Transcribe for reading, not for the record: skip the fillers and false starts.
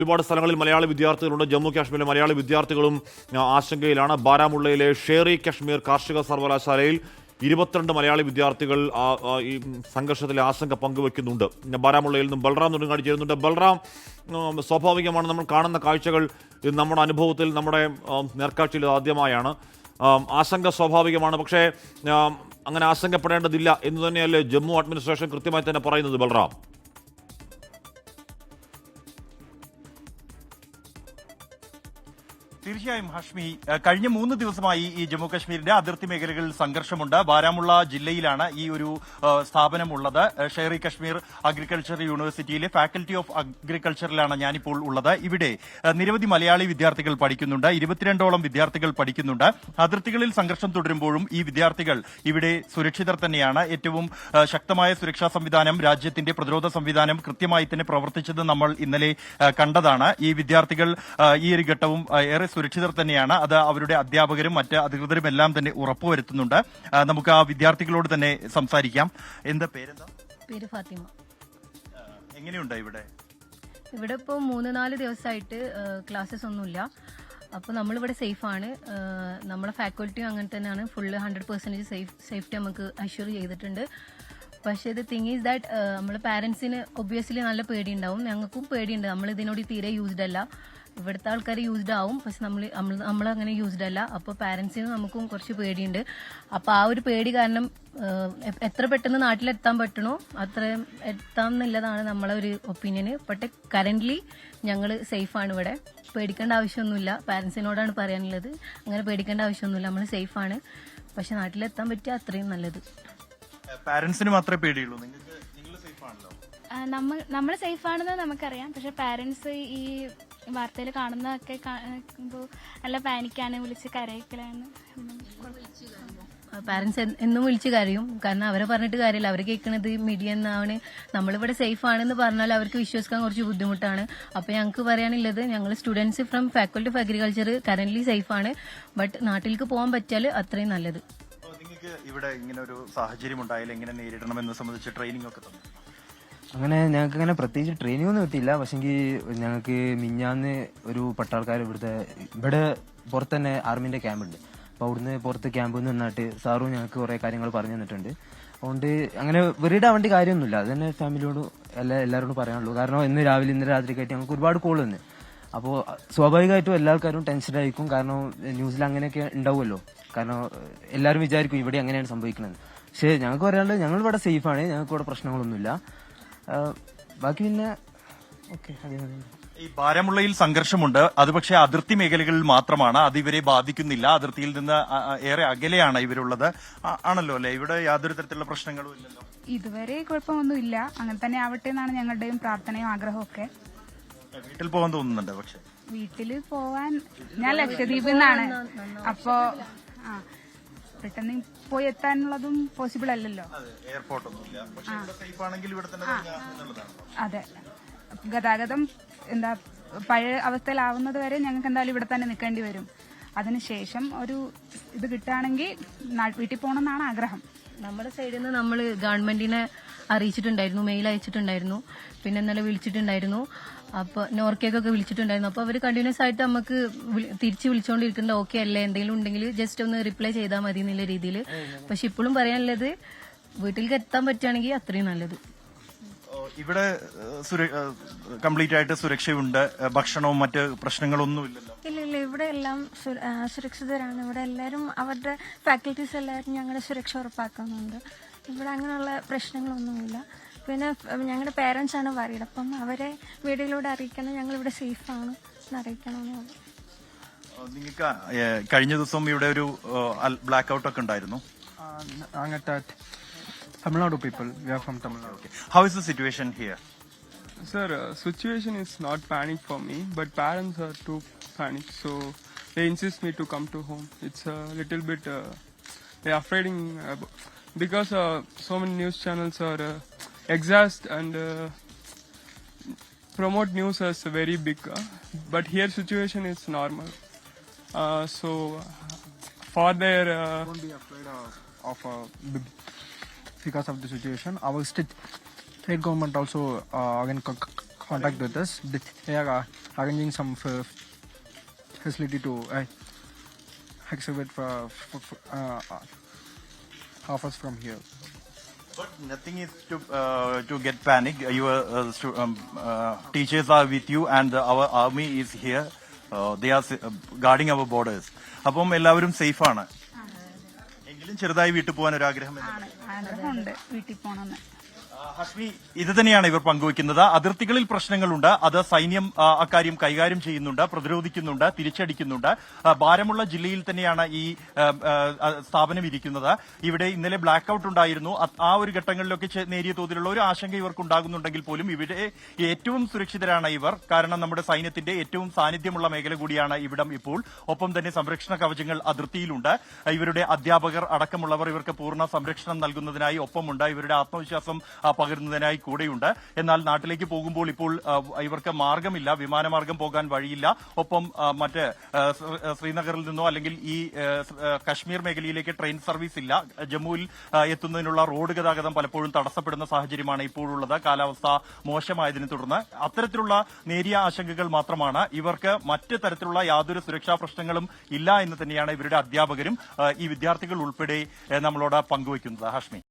ഒരുപാട് സ്ഥലങ്ങളിൽ മലയാളി വിദ്യാർത്ഥികളുണ്ട്. ജമ്മു കാശ്മീരിലെ മലയാളി വിദ്യാർത്ഥികളും ആശങ്കയിലാണ്. ബാരാമുള്ളയിലെ ഷേറി കശ്മീർ കാർഷിക സർവകലാശാലയിൽ 22 മലയാളി വിദ്യാർത്ഥികൾ ഈ സംഘർഷത്തിലെ ആശങ്ക പങ്കുവെക്കുന്നുണ്ട്. ബാരാമുള്ളയിൽ നിന്നും ബൽറാം നെടുങ്ങാടി ചേരുന്നുണ്ട്. ബൽറാം, സ്വാഭാവികമാണ് നമ്മൾ കാണുന്ന കാഴ്ചകൾ നമ്മുടെ അനുഭവത്തിൽ, നമ്മുടെ നേർക്കാഴ്ചയിൽ ആദ്യമായാണ്. ആശങ്ക സ്വാഭാവികമാണ്. പക്ഷേ അങ്ങനെ ആശങ്കപ്പെടേണ്ടതില്ല എന്ന് തന്നെയല്ലേ ജമ്മു അഡ്മിനിസ്ട്രേഷൻ കൃത്യമായി തന്നെ പറയുന്നത്? ബൽറാം, തീർച്ചയായും ഹാഷ്മി, കഴിഞ്ഞ 3 ദിവസമായി ഈ ജമ്മു കശ്മീരിന്റെ അതിർത്തി മേഖലകളിൽ സംഘർഷമുണ്ട്. ബാരാമുള്ള ജില്ലയിലാണ് ഈ ഒരു സ്ഥാപനം ഉള്ളത്. ഷെയറി കശ്മീർ അഗ്രികൾച്ചർ യൂണിവേഴ്സിറ്റിയിലെ ഫാക്കൽറ്റി ഓഫ് അഗ്രികൾച്ചറിലാണ് ഞാനിപ്പോൾ ഉള്ളത്. ഇവിടെ നിരവധി മലയാളി വിദ്യാർത്ഥികൾ പഠിക്കുന്നുണ്ട്. 22ഓളം വിദ്യാർത്ഥികൾ പഠിക്കുന്നുണ്ട്. അതിർത്തികളിൽ സംഘർഷം തുടരുമ്പോഴും ഈ വിദ്യാർത്ഥികൾ ഇവിടെ സുരക്ഷിതർ തന്നെയാണ്. ഏറ്റവും ശക്തമായ സുരക്ഷാ സംവിധാനം, രാജ്യത്തിന്റെ പ്രതിരോധ സംവിധാനം കൃത്യമായി തന്നെ പ്രവർത്തിച്ചത് നമ്മൾ ഇന്നലെ കണ്ടതാണ്. ഈ വിദ്യാർത്ഥികൾ ഈ ഒരു ഘട്ടവും ഏറെ സുരക്ഷിതർ തന്നെയാണ്. അത് അവരുടെ അധ്യാപകരും മറ്റ് അധികൃതരും എല്ലാം തന്നെ ഉറപ്പുവരുത്തുന്നുണ്ട്. നമുക്ക് ആ വിദ്യാർത്ഥികളോട് തന്നെ സംസാരിക്കാം. എന്താ പേരെന്താ? പേര് ഫാത്തിമ. എങ്ങനെയുണ്ട് ഇവിടെ? ഇവിടെ ഇപ്പോൾ 3-4 ദിവസമായിട്ട് ക്ലാസ്സസ് ഒന്നുമില്ല. അപ്പോൾ നമ്മളിവിടെ സേഫാണ്. നമ്മളെ ഫാക്കൽറ്റിയും അങ്ങനെ തന്നെയാണ്. ഫുള്ള് 100% സേഫ്റ്റി നമുക്ക് അഷ്യൂർ ചെയ്തിട്ടുണ്ട്. പക്ഷേ ഇത് തിങ് ഈസ് ദാറ്റ് നമ്മളെ പാരന്റ്സിന് ഒബ്വിയസ്ലി നല്ല പേടിയുണ്ടാവും. ഞങ്ങൾക്കും പേടിയുണ്ട്. നമ്മൾ ഇതിനോട് തീരെ യൂസ്ഡ് അല്ല. ഇവിടുത്തെ ആൾക്കാർ യൂസ്ഡ് ആവും, പക്ഷെ നമ്മളങ്ങനെ യൂസ്ഡ് അല്ല. അപ്പോൾ പാരന്റ്സിന് നമുക്കും കുറച്ച് പേടിയുണ്ട്. അപ്പോൾ ആ ഒരു പേടി കാരണം എത്ര പെട്ടെന്ന് നാട്ടിലെത്താൻ പറ്റണോ അത്രയും എത്താം എന്നുള്ളതാണ് നമ്മളെ ഒരു ഒപ്പീനിയന്. ബട്ട് കറന്റ്ലി ഞങ്ങൾ സേഫാണ്. ഇവിടെ പേടിക്കേണ്ട ആവശ്യമൊന്നുമില്ല. പാരന്റ്സിനോടാണ് പറയാനുള്ളത്, അങ്ങനെ പേടിക്കേണ്ട ആവശ്യമൊന്നുമില്ല. നമ്മൾ സേഫാണ്. പക്ഷെ നാട്ടിലെത്താൻ പറ്റിയ അത്രയും നല്ലത്. പാരന്റ്സിന് മാത്രമേ പേടിയുള്ളൂ, നിങ്ങൾ സേഫ് ആണല്ലോ? നമ്മൾ സേഫ് ആണെന്ന് നമുക്കറിയാം. പക്ഷെ പാരന്റ്സ് ഈ വാർത്തയിൽ കാണുന്നതൊക്കെ നല്ല പാനിക്കാണ്, വിളിച്ച് കരയിക്കലാണ്. പാരന്റ്സ് എന്നും വിളിച്ച് കരയും. കാരണം അവരെ പറഞ്ഞിട്ട് കാര്യമില്ല. അവർ കേൾക്കുന്നത് മീഡിയ എന്നാണ്. നമ്മളിവിടെ സേഫ് ആണെന്ന് പറഞ്ഞാൽ അവർക്ക് വിശ്വസിക്കാൻ കുറച്ച് ബുദ്ധിമുട്ടാണ്. അപ്പോൾ ഞങ്ങൾക്ക് പറയാനുള്ളത്, ഞങ്ങൾ students from faculty of agriculture currently safe ആണ്. ബട്ട് നാട്ടിലേക്ക് പോകാൻ പറ്റിയാൽ അത്രയും നല്ലത്. നിങ്ങൾക്ക് ഇവിടെ ഇങ്ങനെ ഒരു സാഹചര്യം ഉണ്ടായാലും എങ്ങനെ നേരിടണമെന്ന് സംബന്ധിച്ച് ട്രെയിനിങ് ഒക്കെ തന്നെ? അങ്ങനെ ഞങ്ങൾക്ക് അങ്ങനെ പ്രത്യേകിച്ച് ട്രെയിനിങ് ഒന്നും കിട്ടിയില്ല. പക്ഷെങ്കിൽ ഞങ്ങൾക്ക് മിഞ്ഞാന്ന് ഒരു പട്ടാൾക്കാർ ഇവിടെ പുറത്ത് തന്നെ ആർമിന്റെ ക്യാമ്പ് ഉണ്ട്. അപ്പോൾ അവിടുന്ന് പുറത്ത് ക്യാമ്പിൽ നിന്ന് നിന്നിട്ട് സാറും ഞങ്ങൾക്ക് കുറേ കാര്യങ്ങൾ പറഞ്ഞു തന്നിട്ടുണ്ട്. അതുകൊണ്ട് അങ്ങനെ വെറുതെ ആവേണ്ട കാര്യമൊന്നുമില്ല. അത് തന്നെ ഫാമിലിയോട് എല്ലാവരോടും പറയാനുള്ളൂ. കാരണം ഇന്ന് രാവിലെ ഇന്ന് രാത്രിക്കായിട്ട് ഞങ്ങൾക്ക് ഒരുപാട് കോൾ വന്ന്. അപ്പോൾ സ്വാഭാവികമായിട്ടും എല്ലാ ആൾക്കാരും ടെൻഷനായിരിക്കും. കാരണം ന്യൂസിൽ അങ്ങനെയൊക്കെ ഉണ്ടാവുമല്ലോ. കാരണം എല്ലാവരും വിചാരിക്കും ഇവിടെ അങ്ങനെയാണ് സംഭവിക്കുന്നത്. പക്ഷേ ഞങ്ങൾക്ക് പറയാനുള്ളത്, ഞങ്ങൾ ഇവിടെ സേഫാണ്. ഞങ്ങൾക്ക് ഇവിടെ പ്രശ്നങ്ങളൊന്നുമില്ല. ബാക്കി പിന്നെ ഓക്കെ. ഈ ബാരാമുള്ളയിൽ സംഘർഷമുണ്ട്. അത് പക്ഷേ അതിർത്തി മേഖലകളിൽ മാത്രമാണ്. അത് ഇവരെ ബാധിക്കുന്നില്ല. അതിർത്തിയിൽ നിന്ന് ഏറെ അകലെയാണ് ഇവരുള്ളത്, ആണല്ലോ അല്ലെ? ഇവിടെ യാതൊരു തരത്തിലുള്ള പ്രശ്നങ്ങളും ഇല്ലല്ലോ? ഇതുവരെ കുഴപ്പമൊന്നുമില്ല. അങ്ങനെ തന്നെ ആവട്ടെ എന്നാണ് ഞങ്ങളുടെയും പ്രാർത്ഥനയും ആഗ്രഹവും ഒക്കെ. വീട്ടിൽ പോകാൻ തോന്നുന്നുണ്ട്? പക്ഷെ വീട്ടിൽ പോവാൻ ഞാൻ ലക്ഷദ്വീപിൽ നിന്നാണ്. അപ്പോ പെട്ടെന്ന് പോയി എത്താനുള്ളതും പോസിബിൾ അല്ലല്ലോ. അതെ, ഗതാഗതം എന്താ പഴയ അവസ്ഥയിലാവുന്നത് വരെ ഞങ്ങൾക്ക് എന്തായാലും ഇവിടെ തന്നെ നിൽക്കേണ്ടി വരും. അതിനുശേഷം ഒരു ഇത് കിട്ടുകയാണെങ്കിൽ വീട്ടിൽ പോകണമെന്നാണ് ആഗ്രഹം. നമ്മുടെ സൈഡിൽ നിന്ന് നമ്മൾ ഗവൺമെന്റിനെ അറിയിച്ചിട്ടുണ്ടായിരുന്നു, മെയിൽ അയച്ചിട്ടുണ്ടായിരുന്നു, പിന്നെ ഇന്നലെ വിളിച്ചിട്ടുണ്ടായിരുന്നു. അപ്പോൾ നോർക്കേക്കൊക്കെ വിളിച്ചിട്ടുണ്ടായിരുന്നു. അപ്പോൾ അവർ കണ്ടിന്യൂസ് ആയിട്ട് നമുക്ക് തിരിച്ച് വിളിച്ചുകൊണ്ടിരിക്കുന്നത് ഓക്കെ അല്ലേ, എന്തെങ്കിലും ഉണ്ടെങ്കിൽ ജസ്റ്റ് ഒന്ന് റിപ്ലൈ ചെയ്താൽ മതി എന്നുള്ള രീതിയിൽ. പക്ഷെ ഇപ്പോഴും പറയാനുള്ളത്, വീട്ടിലേക്ക് എത്താൻ പറ്റുകയാണെങ്കിൽ അത്രയും നല്ലത്. ഇവിടെ കംപ്ലീറ്റ് ആയിട്ട് സുരക്ഷയുണ്ട്, ഭക്ഷണവും മറ്റ് പ്രശ്നങ്ങളൊന്നും ഇല്ലല്ലോ? ഇല്ല, ഇവിടെ എല്ലാം സുരക്ഷിതരാണ്. ഇവിടെ എല്ലാവരും അവരുടെ ഫാക്കൽറ്റീസ് എല്ലാവരും ഞങ്ങളുടെ സുരക്ഷ ഉറപ്പാക്കുന്നുണ്ട്. ഇവിടെ അങ്ങനെയുള്ള പ്രശ്നങ്ങളൊന്നുമില്ല. പിന്നെ ഞങ്ങളുടെ പേരൻസ് ആണ് വറീഡ്. അപ്പം അവരെ വീഡിയോയിലൂടെ അറിയിക്കണം ഞങ്ങളിവിടെ സേഫാണ് എന്ന് അറിയിക്കണമെന്നുള്ളത്. നിങ്ങൾക്ക് കഴിഞ്ഞ ദിവസം ഇവിടെ ഒരു ബ്ലാക്ക് ഔട്ട് ഒക്കെ ഉണ്ടായിരുന്നു. Tamil Nadu people. We are from Tamil Nadu. Okay. How is the situation here? Sir, situation is not panic for me, but parents are too panic, so they insist me to come to home. It's a little bit they are afraid because so many news channels are exhaust and promote news as very big. But here situation is normal. So for their don't be afraid of because of the situation. Our state government also again contact with us. They are arranging some facility to exhibit for half us from here. But nothing is to get panic. Your teachers are with you, and our army is here. They are guarding our borders. അപ്പം എല്ലാവരും safe ആണ്. എങ്കിലും ചെറുതായി വീട്ടിൽ പോകാൻ ഒരു ആഗ്രഹം ആഗ്രഹമുണ്ട് വീട്ടിൽ പോകണമെന്ന്. ഹഷ്മി, ഇത് തന്നെയാണ് ഇവർ പങ്കുവയ്ക്കുന്നത്. അതിർത്തികളിൽ പ്രശ്നങ്ങളുണ്ട്, അത് സൈന്യം അക്കാര്യം കൈകാര്യം ചെയ്യുന്നുണ്ട്, പ്രതിരോധിക്കുന്നുണ്ട്, തിരിച്ചടിക്കുന്നുണ്ട്. ഭാരമുള്ള ജില്ലയിൽ തന്നെയാണ് ഈ സ്ഥാപനം ഇരിക്കുന്നത്. ഇവിടെ ഇന്നലെ ബ്ലാക്ക് ഔട്ട് ഉണ്ടായിരുന്നു. ആ ഒരു ഘട്ടങ്ങളിലൊക്കെ നേരിയ തോതിലുള്ള ഒരു ആശങ്ക ഇവർക്കുണ്ടാകുന്നുണ്ടെങ്കിൽ പോലും ഇവിടെ ഏറ്റവും സുരക്ഷിതരാണ് ഇവർ. കാരണം നമ്മുടെ സൈന്യത്തിന്റെ ഏറ്റവും സാന്നിധ്യമുള്ള മേഖല കൂടിയാണ് ഇവിടം ഇപ്പോൾ. ഒപ്പം തന്നെ സംരക്ഷണ കവചങ്ങൾ അതിർത്തിയിലുണ്ട്. ഇവരുടെ അധ്യാപകർ അടക്കമുള്ളവർ ഇവർക്ക് പൂർണ്ണ സംരക്ഷണം നൽകുന്നതിനായി ഒപ്പമുണ്ട്. ഇവരുടെ ആത്മവിശ്വാസം പകരുന്നതിനായി കൂടെയുണ്ട്. എന്നാൽ നാട്ടിലേക്ക് പോകുമ്പോൾ ഇപ്പോൾ ഇവർക്ക് മാർഗമില്ല, വിമാനമാർഗം പോകാൻ വഴിയില്ല. ഒപ്പം മറ്റ് ശ്രീനഗറിൽ നിന്നോ അല്ലെങ്കിൽ ഈ കശ്മീർ മേഖലയിലേക്ക് ട്രെയിൻ സർവീസ് ഇല്ല. ജമ്മുവിൽ എത്തുന്നതിനുള്ള റോഡ് ഗതാഗതം പലപ്പോഴും തടസ്സപ്പെടുന്ന സാഹചര്യമാണ് ഇപ്പോഴുള്ളത്, കാലാവസ്ഥ മോശമായതിനെ തുടർന്ന്. അത്തരത്തിലുള്ള നേരിയ ആശങ്കകൾ മാത്രമാണ്. ഇവർക്ക് മറ്റ് തരത്തിലുള്ള യാതൊരു സുരക്ഷാ പ്രശ്നങ്ങളും ഇല്ല എന്ന് തന്നെയാണ് ഇവരുടെ അധ്യാപകരും ഈ വിദ്യാർത്ഥികൾ ഉൾപ്പെടെ നമ്മളോട് പങ്കുവയ്ക്കുന്നത്. ഹാഷ്മി.